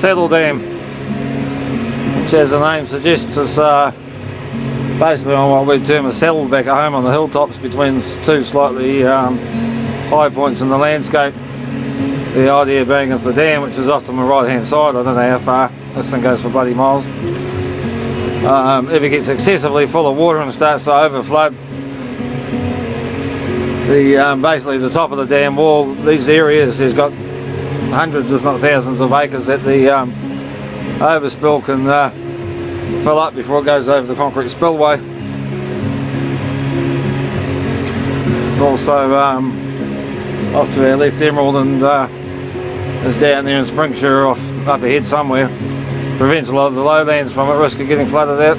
Saddledam, which as the name suggests is basically on what we'd term a saddle back at home on the hilltops between two slightly high points in the landscape. The idea being of the dam, which is off to my right hand side, I don't know how far, this thing goes for bloody miles. If it gets excessively full of water and starts to overflood, basically the top of the dam wall, these areas, has got hundreds if not thousands of acres that the overspill can fill up before it goes over the concrete spillway. Also off to our left, Emerald and is down there in Springshire off up ahead somewhere. Prevents a lot of the lowlands from at risk of getting flooded out.